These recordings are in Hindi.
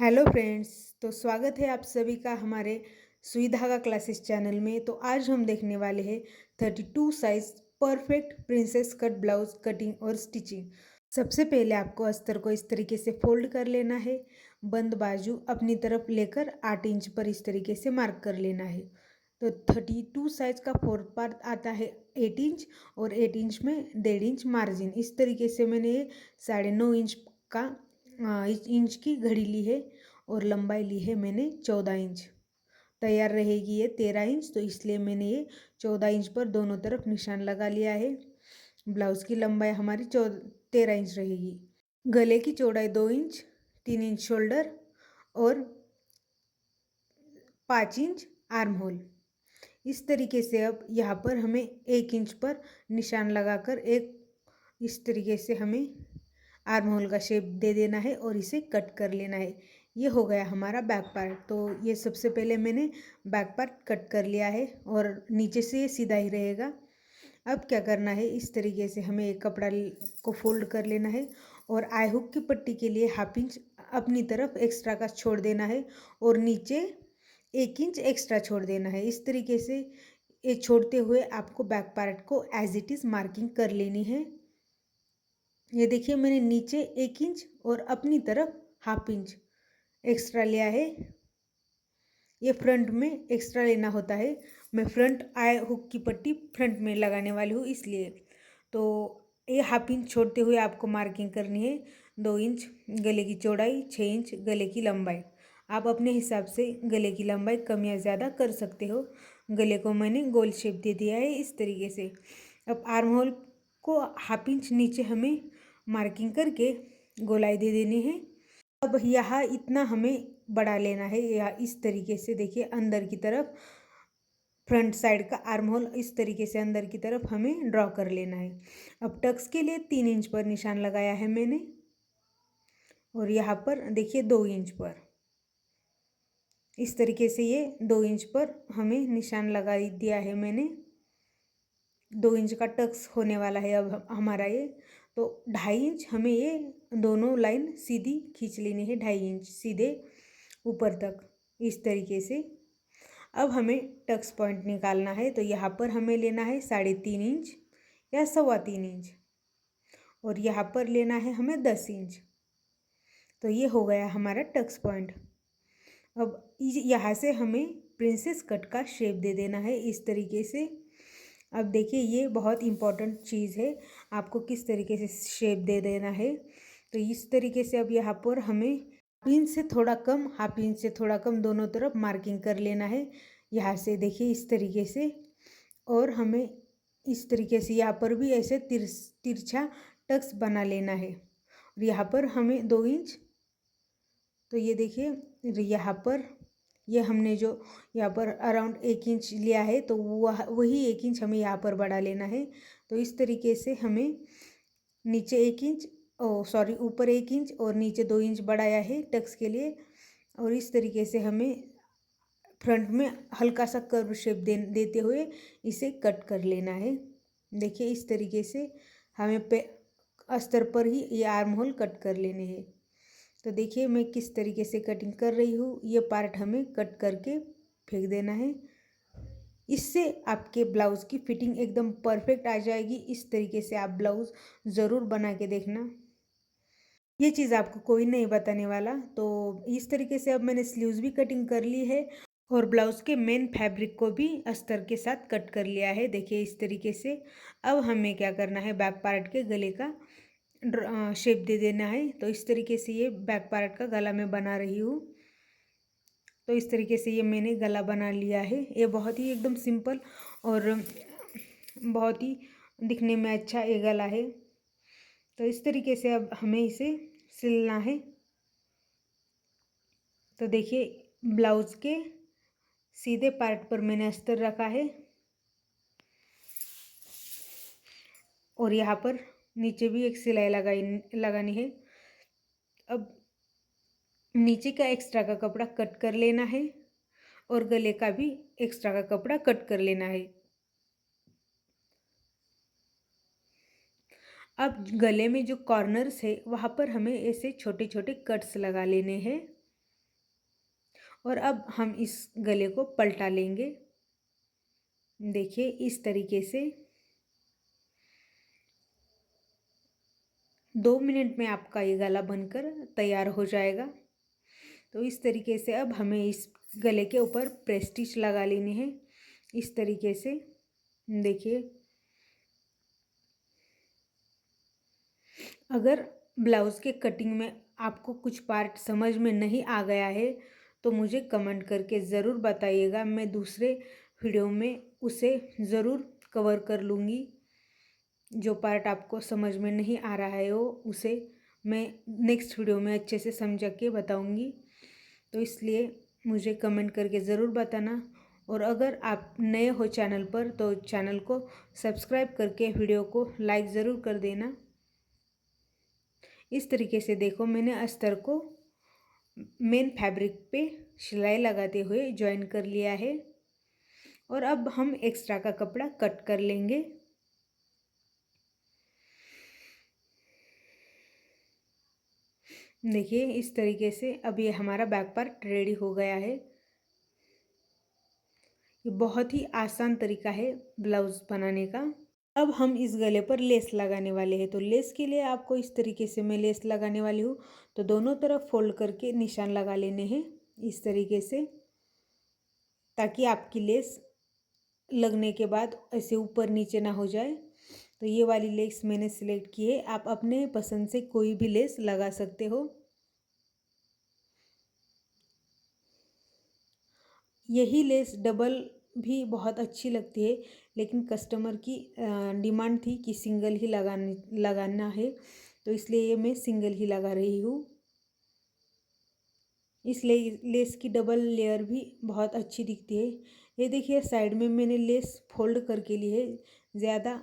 Hello friends. तो स्वागत है आप सभी का हमारे सुई धागा क्लासेस चैनल में। तो आज हम देखने वाले हैं 32 size perfect princess cut blouse cutting और स्टिचिंग। सबसे पहले आपको अस्तर को इस तरीके से फोल्ड कर लेना है। बंद बाजू अपनी तरफ लेकर 8 इंच पर इस तरीके से मार्क कर लेना है। तो 32 साइज का फोर्थ पार्ट आता है 8 इंच और 8 इंच में 1.5 इंच मार्जिन। इस तरीके से मैंने 9.5 इंच का इंच की घड़ी ली है और लंबाई ली है मैंने 14 इंच। तैयार रहेगी ये 13 इंच, तो इसलिए मैंने ये 14 इंच पर दोनों तरफ निशान लगा लिया है। ब्लाउज की लंबाई हमारी 13 इंच रहेगी। गले की चौड़ाई 2 इंच, 3 इंच शोल्डर और 5 इंच आर्म होल। इस तरीके से अब यहाँ पर हमें 1 इंच पर निशान लगाकर एक इस तरीके से हमें आर्म होल का शेप दे देना है और इसे कट कर लेना है। ये हो गया हमारा बैक पार्ट। तो ये सबसे पहले मैंने बैक पार्ट कट कर लिया है और नीचे से ये सीधा ही रहेगा। अब क्या करना है, इस तरीके से हमें एक कपड़ा को फोल्ड कर लेना है और आई हुक की पट्टी के लिए 1/2 इंच अपनी तरफ एक्स्ट्रा का छोड़ देना है और नीचे 1 इंच एक्स्ट्रा छोड़ देना है। इस तरीके से ये छोड़ते हुए आपको बैक पार्ट को एज इट इज़ मार्किंग कर लेनी है। ये देखिए मैंने नीचे 1 इंच और अपनी तरफ 1/2 इंच एक्स्ट्रा लिया है। ये फ्रंट में एक्स्ट्रा लेना होता है। मैं फ्रंट आई हुक की पट्टी फ्रंट में लगाने वाली हूँ, इसलिए तो ये 1/2 इंच छोड़ते हुए आपको मार्किंग करनी है। 2 इंच गले की चौड़ाई, 6 इंच गले की लंबाई। आप अपने हिसाब से गले की लंबाई कम या ज़्यादा कर सकते हो। गले को मैंने गोल शेप दे दिया है इस तरीके से। अब आर्म होल को 1/2 इंच नीचे हमें मार्किंग करके गोलाई दे देनी है। अब यहाँ इतना हमें बढ़ा लेना है, या इस तरीके से देखिए अंदर की तरफ फ्रंट साइड का आर्म होल इस तरीके से अंदर की तरफ हमें ड्रॉ कर लेना है। अब टक्स के लिए 3 इंच पर निशान लगाया है मैंने और यहाँ पर देखिए 2 इंच पर इस तरीके से ये 2 इंच पर हमें निशान लगा दिया है मैंने। 2 इंच का टक्स होने वाला है अब हमारा ये। तो 2.5 इंच हमें ये दोनों लाइन सीधी खींच लेनी है, 2.5 इंच सीधे ऊपर तक इस तरीके से। अब हमें टक्स पॉइंट निकालना है, तो यहाँ पर हमें लेना है 3.5 इंच या 3.25 इंच और यहाँ पर लेना है हमें 10 इंच। तो ये हो गया हमारा टक्स पॉइंट। अब यहाँ से हमें प्रिंसेस कट का शेप दे देना है इस तरीके से। अब देखिए ये बहुत इम्पॉर्टेंट चीज़ है, आपको किस तरीके से शेप दे देना है। तो इस तरीके से अब यहाँ पर हमें 1/2 इंच से थोड़ा कम, 1/2 इंच से थोड़ा कम दोनों तरफ मार्किंग कर लेना है। यहाँ से देखिए इस तरीके से, और हमें इस तरीके से यहाँ पर भी ऐसे तिरछा टक्स बना लेना है। और यहाँ पर हमें 2 इंच, तो ये देखिए यहाँ पर ये हमने जो यहाँ पर अराउंड 1 इंच लिया है, तो वही 1 इंच हमें यहाँ पर बढ़ा लेना है। तो इस तरीके से हमें नीचे 1 इंच, ऊपर 1 इंच और नीचे 2 इंच बढ़ाया है टक्स के लिए। और इस तरीके से हमें फ्रंट में हल्का सा कर्व शेप देते हुए इसे कट कर लेना है। देखिए इस तरीके से हमें अस्तर पर ही ये आर्म होल कट कर लेने हैं। तो देखिए मैं किस तरीके से कटिंग कर रही हूँ। ये पार्ट हमें कट करके फेंक देना है। इससे आपके ब्लाउज़ की फिटिंग एकदम परफेक्ट आ जाएगी। इस तरीके से आप ब्लाउज़ ज़रूर बना के देखना, ये चीज़ आपको कोई नहीं बताने वाला। तो इस तरीके से अब मैंने स्लीव्स भी कटिंग कर ली है और ब्लाउज़ के मेन फैब्रिक को भी अस्तर के साथ कट कर लिया है। देखिए इस तरीके से। अब हमें क्या करना है, बैक पार्ट के गले का शेप दे देना है। तो इस तरीके से ये बैक पार्ट का गला मैं बना रही हूँ। तो इस तरीके से ये मैंने गला बना लिया है। ये बहुत ही एकदम सिंपल और बहुत ही दिखने में अच्छा ये गला है। तो इस तरीके से अब हमें इसे सिलना है। तो देखिए ब्लाउज़ के सीधे पार्ट पर मैंने अस्तर रखा है और यहाँ पर नीचे भी एक सिलाई लगानी है। अब नीचे का एक्स्ट्रा का कपड़ा कट कर लेना है और गले का भी एक्स्ट्रा का कपड़ा कट कर लेना है। अब गले में जो कॉर्नर्स है वहाँ पर हमें ऐसे छोटे छोटे कट्स लगा लेने हैं। और अब हम इस गले को पलटा लेंगे। देखिए इस तरीके से 2 मिनट में आपका ये गला बनकर तैयार हो जाएगा। तो इस तरीके से अब हमें इस गले के ऊपर प्रेस स्टिच लगा लेनी है इस तरीके से। देखिए अगर ब्लाउज़ के कटिंग में आपको कुछ पार्ट समझ में नहीं आ गया है तो मुझे कमेंट करके ज़रूर बताइएगा, मैं दूसरे वीडियो में उसे ज़रूर कवर कर लूँगी। जो पार्ट आपको समझ में नहीं आ रहा है वो उसे मैं नेक्स्ट वीडियो में अच्छे से समझा के बताऊँगी। तो इसलिए मुझे कमेंट करके ज़रूर बताना, और अगर आप नए हो चैनल पर तो चैनल को सब्सक्राइब करके वीडियो को लाइक ज़रूर कर देना। इस तरीके से देखो मैंने अस्तर को मेन फैब्रिक पे सिलाई लगाते हुए जॉइन कर लिया है, और अब हम एक्स्ट्रा का कपड़ा कट कर लेंगे। देखिए इस तरीके से अब ये हमारा बैक पार्ट रेडी हो गया है। ये बहुत ही आसान तरीका है ब्लाउज़ बनाने का। अब हम इस गले पर लेस लगाने वाले हैं, तो लेस के लिए आपको इस तरीके से मैं लेस लगाने वाली हूँ। तो दोनों तरफ फोल्ड करके निशान लगा लेने हैं इस तरीके से, ताकि आपकी लेस लगने के बाद ऐसे ऊपर नीचे ना हो जाए। तो ये वाली लेस मैंने सिलेक्ट की है, आप अपने पसंद से कोई भी लेस लगा सकते हो। यही लेस डबल भी बहुत अच्छी लगती है, लेकिन कस्टमर की डिमांड थी कि सिंगल ही लगाना है, तो इसलिए ये मैं सिंगल ही लगा रही हूँ। इस लेस की डबल लेयर भी बहुत अच्छी दिखती है। ये देखिए साइड में मैंने लेस फोल्ड करके ली है। ज़्यादा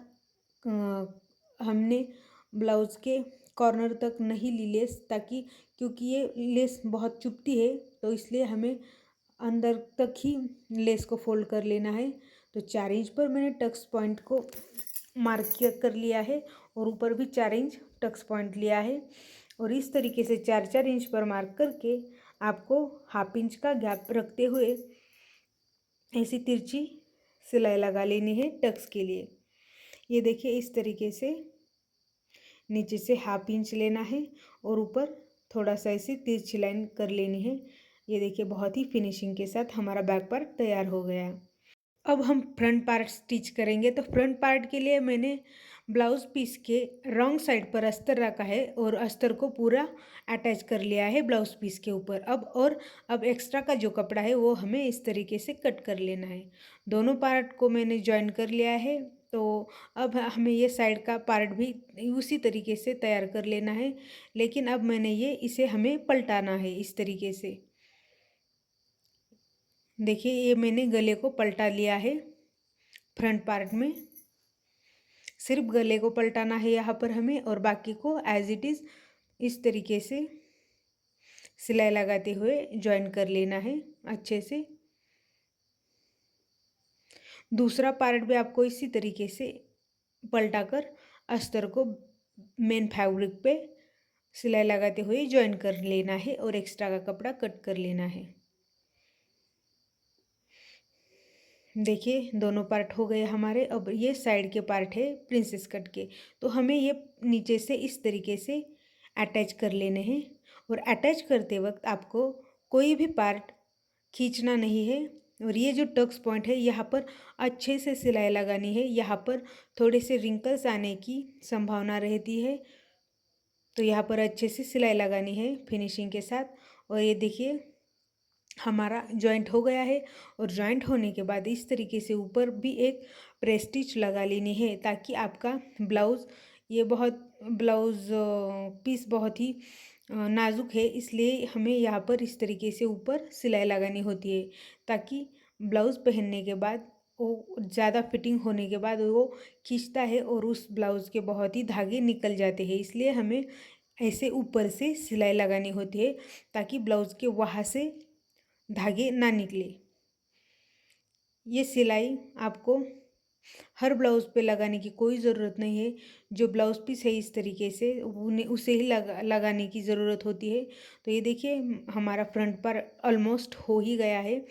हमने ब्लाउज़ के कॉर्नर तक नहीं ली लेस, ताकि क्योंकि ये लेस बहुत चुभती है, तो इसलिए हमें अंदर तक ही लेस को फोल्ड कर लेना है। तो 4 इंच पर मैंने टक्स पॉइंट को मार्क कर लिया है, और ऊपर भी 4 इंच टक्स पॉइंट लिया है, और इस तरीके से 4-4 इंच पर मार्क करके आपको हाफ इंच का गैप रखते हुए ऐसी तिरछी सिलाई लगा लेनी है टक्स के लिए। ये देखिए इस तरीके से नीचे से हाफ इंच लेना है और ऊपर थोड़ा सा ऐसे तिरछी लाइन कर लेनी है। ये देखिए बहुत ही फिनिशिंग के साथ हमारा बैक पार्ट तैयार हो गया। अब हम फ्रंट पार्ट स्टिच करेंगे। तो फ्रंट पार्ट के लिए मैंने ब्लाउज़ पीस के रॉन्ग साइड पर अस्तर रखा है और अस्तर को पूरा अटैच कर लिया है ब्लाउज़ पीस के ऊपर। अब एक्स्ट्रा का जो कपड़ा है वो हमें इस तरीके से कट कर लेना है। दोनों पार्ट को मैंने जॉइन कर लिया है। तो अब हमें ये साइड का पार्ट भी उसी तरीके से तैयार कर लेना है, लेकिन अब मैंने इसे हमें पलटाना है इस तरीके से। देखिए ये मैंने गले को पलटा लिया है। फ्रंट पार्ट में सिर्फ गले को पलटाना है यहाँ पर हमें, और बाकी को एज इट इज़ इस तरीके से सिलाई लगाते हुए जॉइन कर लेना है अच्छे से। दूसरा पार्ट भी आपको इसी तरीके से पलटाकर अस्तर को मेन फैब्रिक पे सिलाई लगाते हुए जॉइन कर लेना है, और एक्स्ट्रा का कपड़ा कट कर लेना है। देखिए दोनों पार्ट हो गए हमारे। अब ये साइड के पार्ट है प्रिंसेस कट के, तो हमें ये नीचे से इस तरीके से अटैच कर लेने हैं, और अटैच करते वक्त आपको कोई भी पार्ट खींचना नहीं है। और ये जो टक्स पॉइंट है यहाँ पर अच्छे से सिलाई लगानी है। यहाँ पर थोड़े से रिंकल्स आने की संभावना रहती है, तो यहाँ पर अच्छे से सिलाई लगानी है फिनिशिंग के साथ। और ये देखिए हमारा जॉइंट हो गया है, और जॉइंट होने के बाद इस तरीके से ऊपर भी एक प्रेस स्टिच लगा लेनी है, ताकि आपका ब्लाउज़ ब्लाउज़ पीस बहुत ही नाजुक है, इसलिए हमें यहाँ पर इस तरीके से ऊपर सिलाई लगानी होती है, ताकि ब्लाउज़ पहनने के बाद वो ज़्यादा फिटिंग होने के बाद वो खींचता है और उस ब्लाउज़ के बहुत ही धागे निकल जाते हैं। इसलिए हमें ऐसे ऊपर से सिलाई लगानी होती है, ताकि ब्लाउज़ के वहाँ से धागे ना निकले। ये सिलाई आपको हर ब्लाउज़ पे लगाने की कोई ज़रूरत नहीं है। जो ब्लाउज़ पीस है इस तरीके से उन्हें उसे ही लगाने की ज़रूरत होती है। तो ये देखिए हमारा फ्रंट पर ऑलमोस्ट हो ही गया है।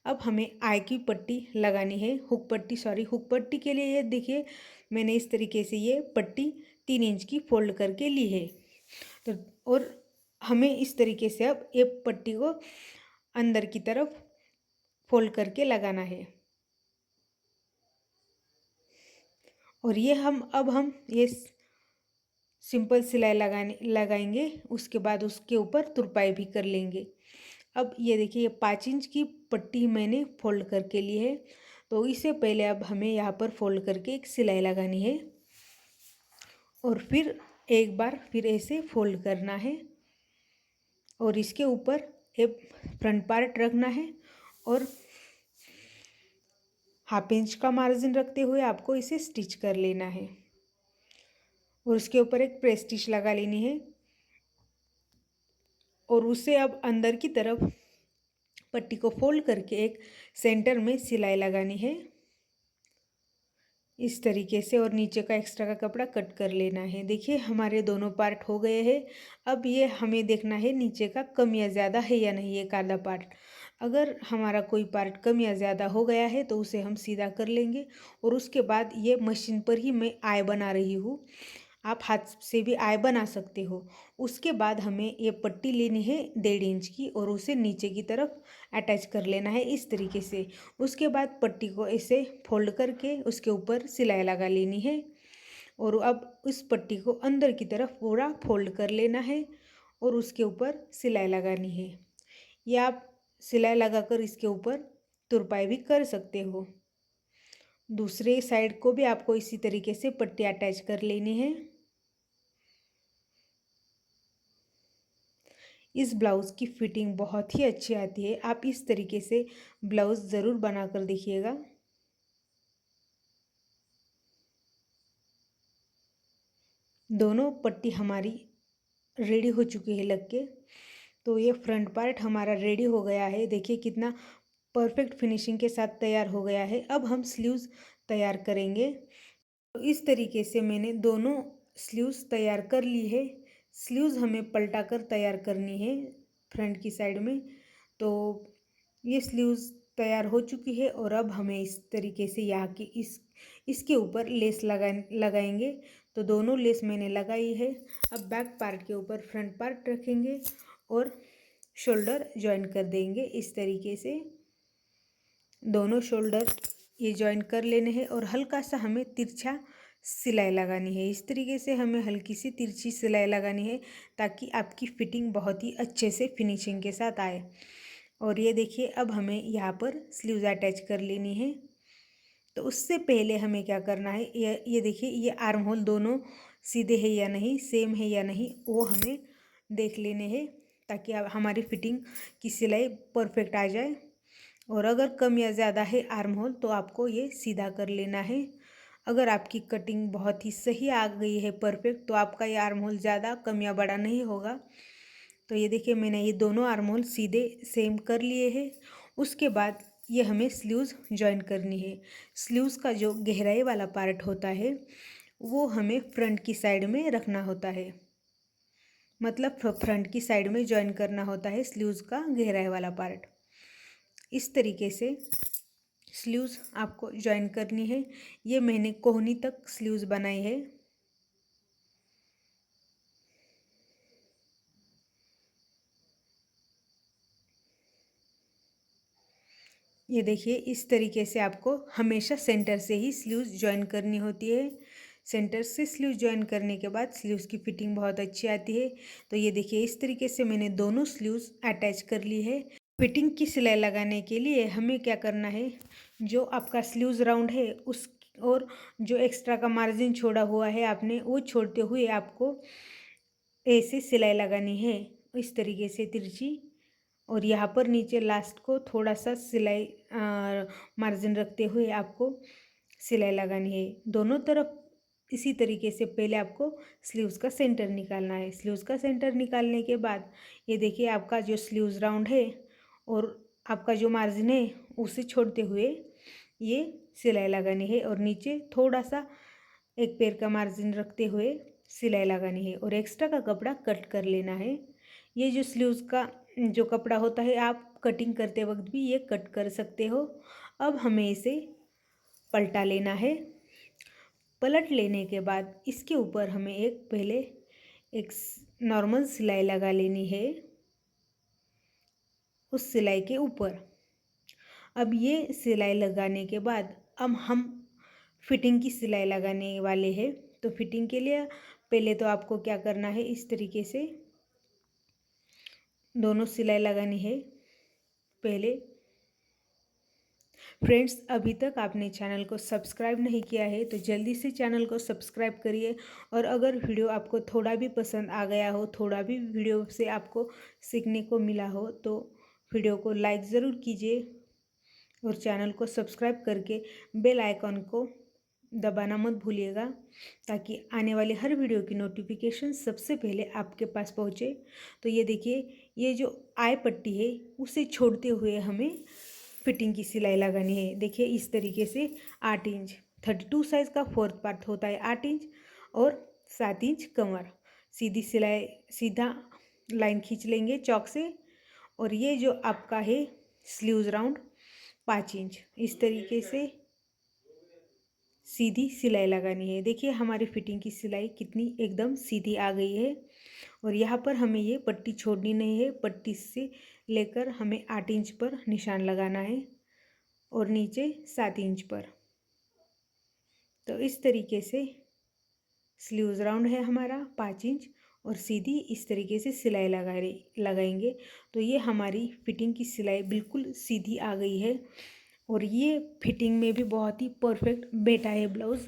अब हमें आई की पट्टी लगानी है, हुक पट्टी के लिए ये देखिए मैंने इस तरीके से ये पट्टी 3 इंच की फोल्ड करके ली है। तो और हमें इस तरीके से अब ये पट्टी को अंदर की तरफ फोल्ड करके लगाना है। और ये हम ये सिंपल सिलाई लगाएंगे, उसके बाद उसके ऊपर तुरपाई भी कर लेंगे। अब ये देखिए ये 5 इंच की पट्टी मैंने फोल्ड करके ली है। तो इससे पहले अब हमें यहाँ पर फोल्ड करके एक सिलाई लगानी है और फिर एक बार फिर ऐसे फोल्ड करना है और इसके ऊपर एक फ्रंट पार्ट रखना है और हाफ इंच का मार्जिन रखते हुए आपको इसे स्टिच कर लेना है और उसके ऊपर एक प्रेस स्टिच लगा लेनी है और उसे अब अंदर की तरफ पट्टी को फोल्ड करके एक सेंटर में सिलाई लगानी है इस तरीके से और नीचे का एक्स्ट्रा का कपड़ा कट कर लेना है। देखिए हमारे दोनों पार्ट हो गए हैं। अब ये हमें देखना है नीचे का कम या ज़्यादा है या नहीं, एक आधा पार्ट। अगर हमारा कोई पार्ट कम या ज़्यादा हो गया है तो उसे हम सीधा कर लेंगे और उसके बाद ये मशीन पर ही मैं आई बना रही हूँ, आप हाथ से भी आई बना सकते हो। उसके बाद हमें ये पट्टी लेनी है 1.5 इंच की और उसे नीचे की तरफ अटैच कर लेना है इस तरीके से। उसके बाद पट्टी को ऐसे फोल्ड करके उसके ऊपर सिलाई लगा लेनी है और अब उस पट्टी को अंदर की तरफ पूरा फोल्ड कर लेना है और उसके ऊपर सिलाई लगानी है। या आप सिलाई लगाकर इसके ऊपर तुरपाई भी कर सकते हो। दूसरे साइड को भी आपको इसी तरीके से पट्टी अटैच कर लेनी है। इस ब्लाउज़ की फिटिंग बहुत ही अच्छी आती है। आप इस तरीके से ब्लाउज़ ज़रूर बना कर देखिएगा। दोनों पट्टी हमारी रेडी हो चुकी है लग के। तो ये फ्रंट पार्ट हमारा रेडी हो गया है। देखिए कितना परफेक्ट फिनिशिंग के साथ तैयार हो गया है। अब हम स्लीव्स तैयार करेंगे। तो इस तरीके से मैंने दोनों स्लीव्स तैयार कर ली है। स्लीव्स हमें पलटा कर तैयार करनी है फ्रंट की साइड में। तो ये स्लीव्स तैयार हो चुकी है और अब हमें इस तरीके से यहाँ की इसके ऊपर लेस लगाएंगे। तो दोनों लेस मैंने लगाई है। अब बैक पार्ट के ऊपर फ्रंट पार्ट रखेंगे और शोल्डर जॉइन कर देंगे इस तरीके से। दोनों शोल्डर ये जॉइन कर लेने हैं और हल्का सा हमें तिरछा सिलाई लगानी है। इस तरीके से हमें हल्की सी तिरछी सिलाई लगानी है ताकि आपकी फिटिंग बहुत ही अच्छे से फिनिशिंग के साथ आए। और ये देखिए अब हमें यहाँ पर स्लीव्स अटैच कर लेनी है। तो उससे पहले हमें क्या करना है, ये देखिए ये आर्म होल दोनों सीधे है या नहीं, सेम है या नहीं, वो हमें देख लेने हैं ताकि हमारी फिटिंग की सिलाई परफेक्ट आ जाए। और अगर कम या ज़्यादा है आर्म होल तो आपको ये सीधा कर लेना है। अगर आपकी कटिंग बहुत ही सही आ गई है परफेक्ट तो आपका ये आर्म होल ज़्यादा कम या बड़ा नहीं होगा। तो ये देखिए मैंने ये दोनों आर्म होल सीधे सेम कर लिए हैं। उसके बाद ये हमें स्लीव्स जॉइन करनी है। स्लीव्स का जो गहराई वाला पार्ट होता है वो हमें फ्रंट की साइड में रखना होता है, मतलब फ्रंट की साइड में जॉइन करना होता है स्लीव्स का गहराई वाला पार्ट। इस तरीके से स्लीव्स आपको जॉइन करनी है। ये मैंने कोहनी तक स्लीव्स बनाई है। ये देखिए इस तरीके से आपको हमेशा सेंटर से ही स्लीव्स जॉइन करनी होती है। सेंटर से स्लीव्स जॉइन करने के बाद स्लीव्स की फिटिंग बहुत अच्छी आती है। तो ये देखिए इस तरीके से मैंने दोनों स्लीव्स अटैच कर ली है। फिटिंग की सिलाई लगाने के लिए हमें क्या करना है, जो आपका स्लीव्स राउंड है उस और जो एक्स्ट्रा का मार्जिन छोड़ा हुआ है आपने, वो छोड़ते हुए आपको ऐसे सिलाई लगानी है इस तरीके से तिरछी। और यहाँ पर नीचे लास्ट को थोड़ा सा सिलाई मार्जिन रखते हुए आपको सिलाई लगानी है दोनों तरफ। इसी तरीके से पहले आपको स्लीव्स का सेंटर निकालना है। स्लीव्स का सेंटर निकालने के बाद ये देखिए आपका जो स्लीव्स राउंड है और आपका जो मार्जिन है उसे छोड़ते हुए ये सिलाई लगानी है और नीचे थोड़ा सा एक पैर का मार्जिन रखते हुए सिलाई लगानी है और एक्स्ट्रा का कपड़ा कट कर लेना है। ये जो स्लीव्स का जो कपड़ा होता है आप कटिंग करते वक्त भी ये कट कर सकते हो। अब हमें इसे पलटा लेना है। पलट लेने के बाद इसके ऊपर हमें पहले एक नॉर्मल सिलाई लगा लेनी है उस सिलाई के ऊपर। अब ये सिलाई लगाने के बाद अब हम फिटिंग की सिलाई लगाने वाले हैं। तो फिटिंग के लिए पहले तो आपको क्या करना है, इस तरीके से दोनों सिलाई लगानी है पहले। फ्रेंड्स, अभी तक आपने चैनल को सब्सक्राइब नहीं किया है तो जल्दी से चैनल को सब्सक्राइब करिए। और अगर वीडियो आपको थोड़ा भी पसंद आ गया हो, थोड़ा भी वीडियो से आपको सीखने को मिला हो तो वीडियो को लाइक ज़रूर कीजिए और चैनल को सब्सक्राइब करके बेल आइकॉन को दबाना मत भूलिएगा ताकि आने वाले हर वीडियो की नोटिफिकेशन सबसे पहले आपके पास पहुँचे। तो ये देखिए, ये जो आई पट्टी है उसे छोड़ते हुए हमें फिटिंग की सिलाई लगानी है। देखिए इस तरीके से 8 इंच 32 साइज़ का 4th पार्ट होता है 8 इंच और 7 इंच कमर। सीधी सिलाई सीधा लाइन खींच लेंगे चौक से और ये जो आपका है स्लीव्स राउंड 5 इंच इस तरीके से सीधी सिलाई लगानी है। देखिए हमारी फिटिंग की सिलाई कितनी एकदम सीधी आ गई है। और यहाँ पर हमें ये पट्टी छोड़नी नहीं है, पट्टी से लेकर हमें 8 इंच पर निशान लगाना है और नीचे 7 इंच पर। तो इस तरीके से स्लीव्स राउंड है हमारा 5 इंच और सीधी इस तरीके से सिलाई लगाएंगे तो ये हमारी फिटिंग की सिलाई बिल्कुल सीधी आ गई है। और ये फिटिंग में भी बहुत ही परफेक्ट बैठा है ब्लाउज़।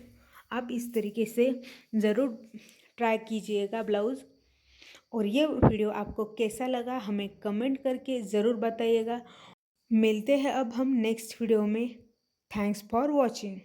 आप इस तरीके से ज़रूर ट्राई कीजिएगा ब्लाउज़। और ये वीडियो आपको कैसा लगा हमें कमेंट करके ज़रूर बताइएगा। मिलते हैं अब हम नेक्स्ट वीडियो में। Thanks for watching.